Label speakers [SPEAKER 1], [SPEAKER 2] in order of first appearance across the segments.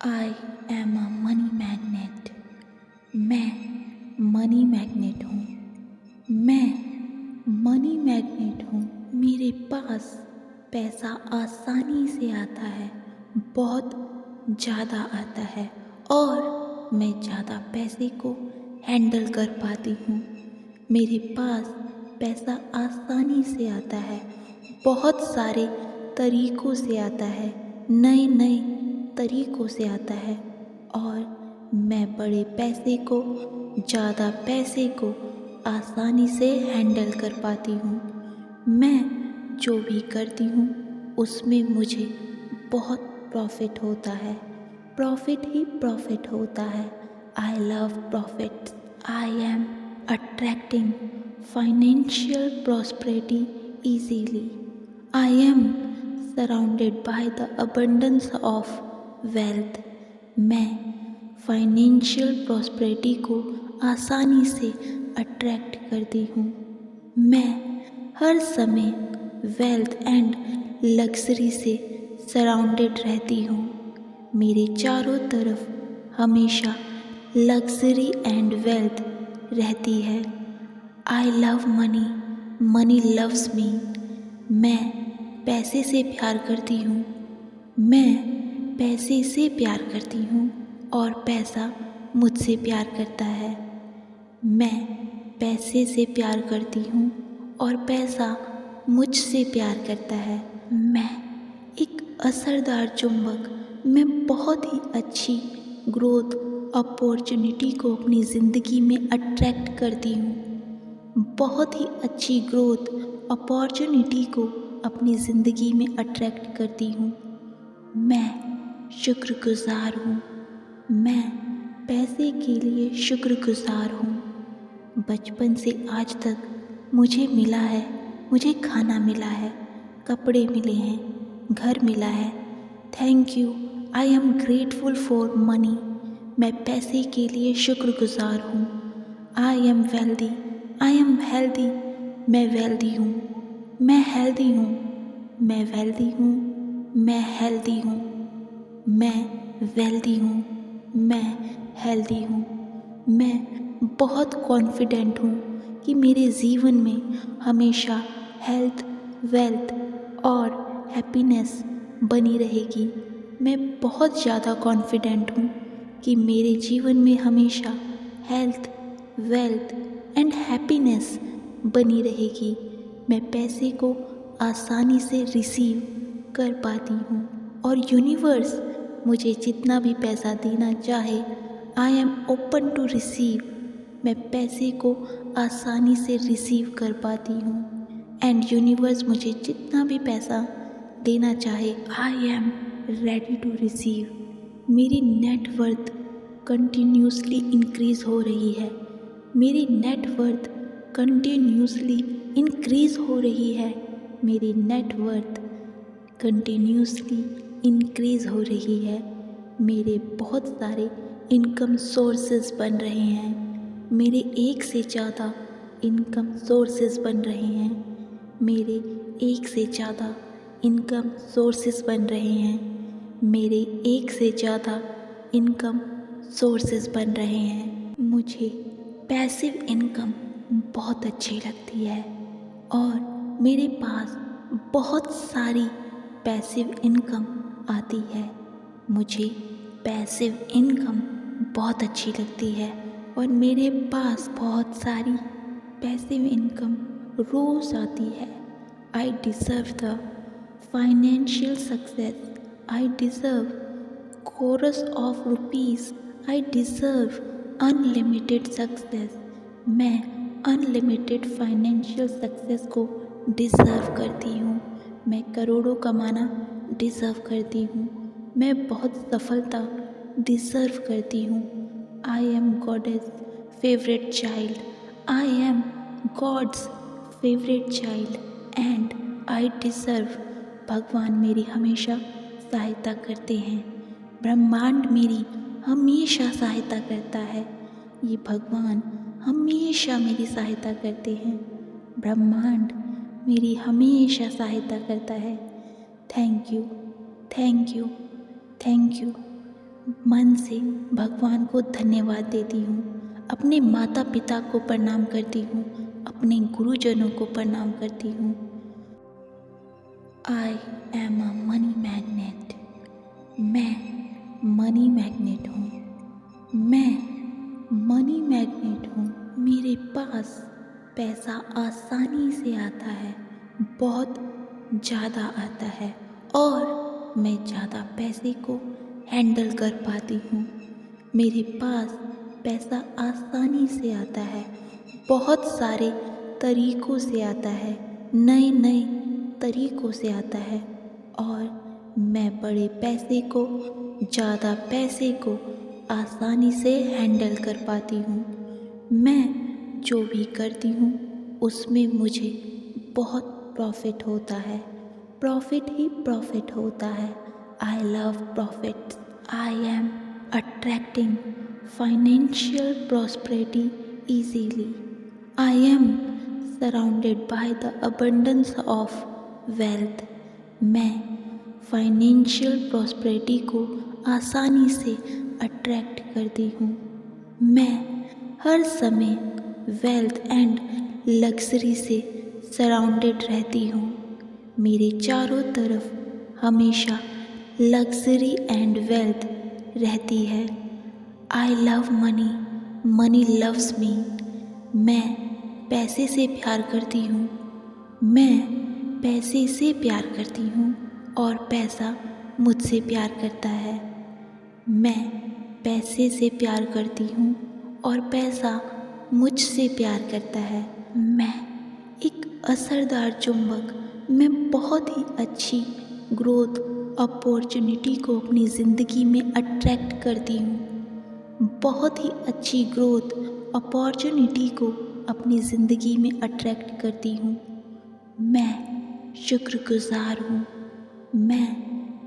[SPEAKER 1] I am a money magnet. मैं money magnet हूँ। मैं मनी मैग्नेट हूँ। मेरे पास पैसा आसानी से आता है, बहुत ज़्यादा आता है और मैं ज़्यादा पैसे को हैंडल कर पाती हूँ। मेरे पास पैसा आसानी से आता है, बहुत सारे तरीक़ों से आता है, नए नए तरीक़ों से आता है और मैं बड़े पैसे को, ज़्यादा पैसे को आसानी से हैंडल कर पाती हूँ। मैं जो भी करती हूँ उसमें मुझे बहुत प्रॉफिट होता है, प्रॉफिट ही प्रॉफिट होता है। I love profit. I am attracting financial prosperity easily. I am surrounded by the abundance of wealth. मैं फाइनेंशियल प्रॉस्पेरिटी को आसानी से अट्रैक्ट करती हूँ। मैं हर समय वेल्थ एंड लग्जरी से सराउंडेड रहती हूँ। मेरे चारों तरफ हमेशा लग्जरी एंड वेल्थ रहती है। I love money, money loves me. मैं पैसे से प्यार करती हूँ। मैं पैसे से प्यार करती हूँ और पैसा मुझसे प्यार करता है। मैं पैसे से प्यार करती हूँ और पैसा मुझसे प्यार करता है। मैं एक असरदार चुंबक, मैं बहुत ही अच्छी ग्रोथ अपॉर्चुनिटी को अपनी ज़िंदगी में अट्रैक्ट करती हूँ। बहुत ही अच्छी ग्रोथ अपॉर्चुनिटी को अपनी ज़िंदगी में अट्रैक्ट करती हूँ। मैं शुक्रगुज़ार हूँ। मैं पैसे के लिए शुक्रगुज़ार हूँ। बचपन से आज तक मुझे मिला है, मुझे खाना मिला है, कपड़े मिले हैं, घर मिला है। Thank you. I am grateful for money. मैं पैसे के लिए शुक्रगुज़ार हूँ। I M wealthy. I am healthy. मैं वेल्दी हूँ। मैं हेल्दी हूँ। मैं वेल्दी हूँ। मैं हेल्दी हूँ। मैं वेल्दी हूँ। मैं हेल्दी हूँ। मैं बहुत कॉन्फिडेंट हूँ कि मेरे जीवन में हमेशा हेल्थ, वेल्थ और हैप्पीनेस बनी रहेगी। मैं बहुत ज़्यादा कॉन्फिडेंट हूँ कि मेरे जीवन में हमेशा हेल्थ, वेल्थ एंड हैप्पीनेस बनी रहेगी। मैं पैसे को आसानी से रिसीव कर पाती हूँ और यूनिवर्स मुझे जितना भी पैसा देना चाहे, I am open to receive. मैं पैसे को आसानी से रिसीव कर पाती हूँ एंड यूनिवर्स मुझे जितना भी पैसा देना चाहे, I am ready to receive. मेरी नेटवर्थ कंटिन्यूसली इंक्रीज़ हो रही है। मेरी नेटवर्थ कंटिन्यूसली इंक्रीज़ हो रही है। मेरी नेटवर्थ कंटिन्यूसली इंक्रीज़ हो रही है। मेरे बहुत सारे इनकम सोर्सेज बन रहे हैं। मेरे एक से ज़्यादा इनकम सोर्सेज बन रहे हैं। मेरे एक से ज़्यादा इनकम सोर्सेज बन रहे हैं। मेरे एक से ज़्यादा इनकम सोर्सेज बन रहे हैं। मुझे पैसिव इनकम बहुत अच्छी लगती है और मेरे पास बहुत सारी पैसिव इनकम आती है। मुझे पैसिव इनकम बहुत अच्छी लगती है और मेरे पास बहुत सारी पैसिव इनकम रोज़ आती है। I deserve the financial success. I deserve crores of rupees. I deserve unlimited success. मैं अनलिमिटेड फाइनेंशियल सक्सेस को डिज़र्व करती हूँ। मैं करोड़ों कमाना डिज़र्व करती हूँ। मैं बहुत सफलता डिज़र्व करती हूँ। I am goddess favourite child. I am God's favourite child and I deserve. भगवान मेरी हमेशा सहायता करते हैं। ब्रह्मांड मेरी हमेशा सहायता करता है। ये भगवान हमेशा मेरी सहायता करते हैं। ब्रह्मांड मेरी हमेशा सहायता करता है। Thank you, thank you, thank you. मन से भगवान को धन्यवाद देती हूँ, अपने माता पिता को प्रणाम करती हूँ, अपने गुरुजनों को प्रणाम करती हूँ। I am a money magnet. मैं मनी मैग्नेट हूँ। मैं मनी मैग्नेट हूँ। मेरे पास पैसा आसानी से आता है, बहुत ज़्यादा आता है और मैं ज़्यादा पैसे को हैंडल कर पाती हूँ। मेरे पास पैसा आसानी से आता है, बहुत सारे तरीक़ों से आता है, नए नए तरीक़ों से आता है और मैं बड़े पैसे को, ज़्यादा पैसे को आसानी से हैंडल कर पाती हूँ। मैं जो भी करती हूँ उसमें मुझे बहुत प्रॉफिट होता है, प्रॉफिट ही प्रॉफिट होता है। I love profit. I am attracting financial prosperity easily. I am surrounded by the abundance of wealth. मैं फाइनेंशियल प्रॉस्पेरिटी को आसानी से अट्रैक्ट करती हूँ। मैं हर समय वेल्थ एंड लग्जरी से सराउंडेड रहती हूँ। मेरे चारों तरफ हमेशा लग्जरी एंड वेल्थ रहती है। I love money, money loves me. मैं पैसे से प्यार करती हूँ। मैं पैसे से प्यार करती हूँ और पैसा मुझसे प्यार करता है। मैं पैसे से प्यार करती हूँ और पैसा मुझसे प्यार करता है। मैं एक असरदार चुंबक, मैं बहुत ही अच्छी ग्रोथ अपॉर्चुनिटी को अपनी ज़िंदगी में अट्रैक्ट करती हूँ। बहुत ही अच्छी ग्रोथ अपॉर्चुनिटी को अपनी ज़िंदगी में अट्रैक्ट करती हूँ। मैं शुक्रगुज़ार हूँ। मैं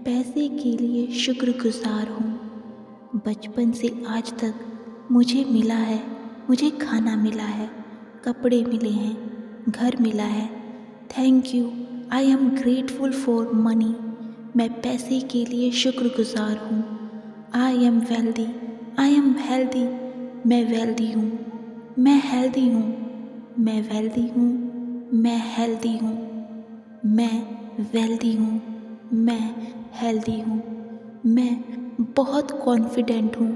[SPEAKER 1] पैसे के लिए शुक्रगुज़ार हूँ। बचपन से आज तक मुझे मिला है, मुझे खाना मिला है, कपड़े मिले हैं, घर मिला है। Thank you. I am grateful for money. मैं पैसे के लिए शुक्रगुज़ार हूँ। I M wealthy. I am healthy. मैं वेल्दी हूँ। मैं हेल्दी हूँ। मैं वेल्दी हूँ। मैं हेल्दी हूँ। मैं वेल्दी हूँ। मैं हेल्दी हूँ। मैं बहुत कॉन्फिडेंट हूँ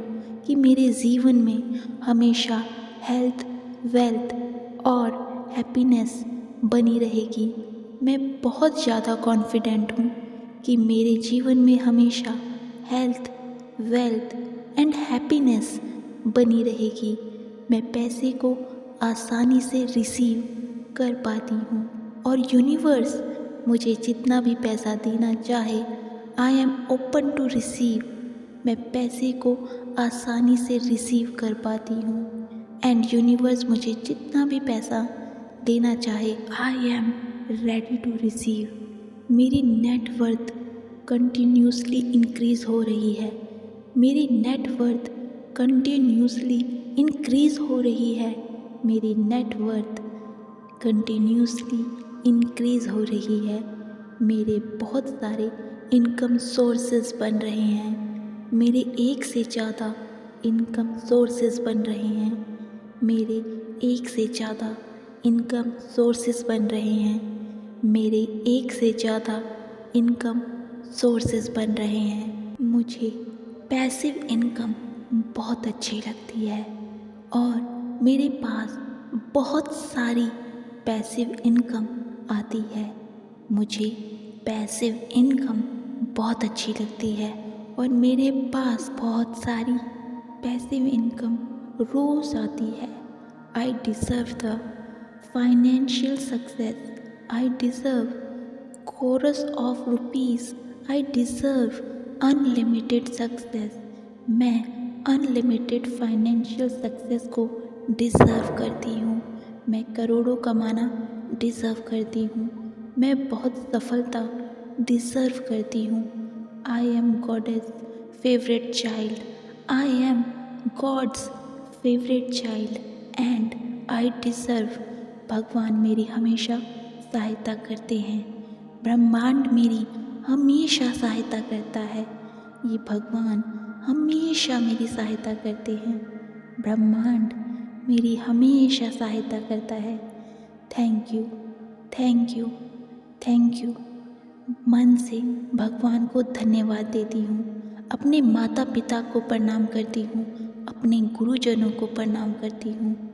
[SPEAKER 1] कि मेरे जीवन में हमेशा हेल्थ, वेल्थ और हैप्पीनेस बनी रहेगी। मैं बहुत ज़्यादा कॉन्फिडेंट हूँ कि मेरे जीवन में हमेशा हेल्थ, वेल्थ एंड हैप्पीनेस बनी रहेगी। मैं पैसे को आसानी से रिसीव कर पाती हूँ और यूनिवर्स मुझे जितना भी पैसा देना चाहे, I am open to receive. मैं पैसे को आसानी से रिसीव कर पाती हूँ एंड यूनिवर्स मुझे जितना भी पैसा देना चाहे, I am ready to receive. मेरी नेटवर्थ कंटिन्यूसली इंक्रीज़ हो रही है। मेरी नेटवर्थ कंटिन्यूसली इंक्रीज़ हो रही है। मेरी नेटवर्थ कंटिन्यूसली इंक्रीज़ हो रही है। मेरे बहुत सारे इनकम सोर्सेज बन रहे हैं। मेरे एक से ज़्यादा इनकम सोर्सेज बन रहे हैं। मेरे एक से ज़्यादा इनकम सोर्सेज बन रहे हैं। मेरे एक से ज़्यादा इनकम सोर्सेज बन रहे हैं। मुझे पैसिव इनकम बहुत अच्छी लगती है और मेरे पास बहुत सारी पैसिव इनकम आती है। मुझे पैसिव इनकम बहुत अच्छी लगती है और मेरे पास बहुत सारी पैसिव इनकम रोज़ आती है। I deserve the financial success. I deserve crores of rupees. I deserve unlimited success. मैं अनलिमिटेड फाइनेंशियल सक्सेस को डिज़र्व करती हूँ। मैं करोड़ों कमाना डिज़र्व करती हूँ। मैं बहुत सफलता डिज़र्व करती हूँ। I am goddess favourite child. I am God's favourite child and I deserve. भगवान मेरी हमेशा सहायता करते हैं। ब्रह्मांड मेरी हमेशा सहायता करता है। ये भगवान हमेशा मेरी सहायता करते हैं। ब्रह्मांड मेरी हमेशा सहायता करता है। Thank you, thank you, thank you. मन से भगवान को धन्यवाद देती हूँ। अपने माता पिता को प्रणाम करती हूँ। अपने गुरुजनों को प्रणाम करती हूँ।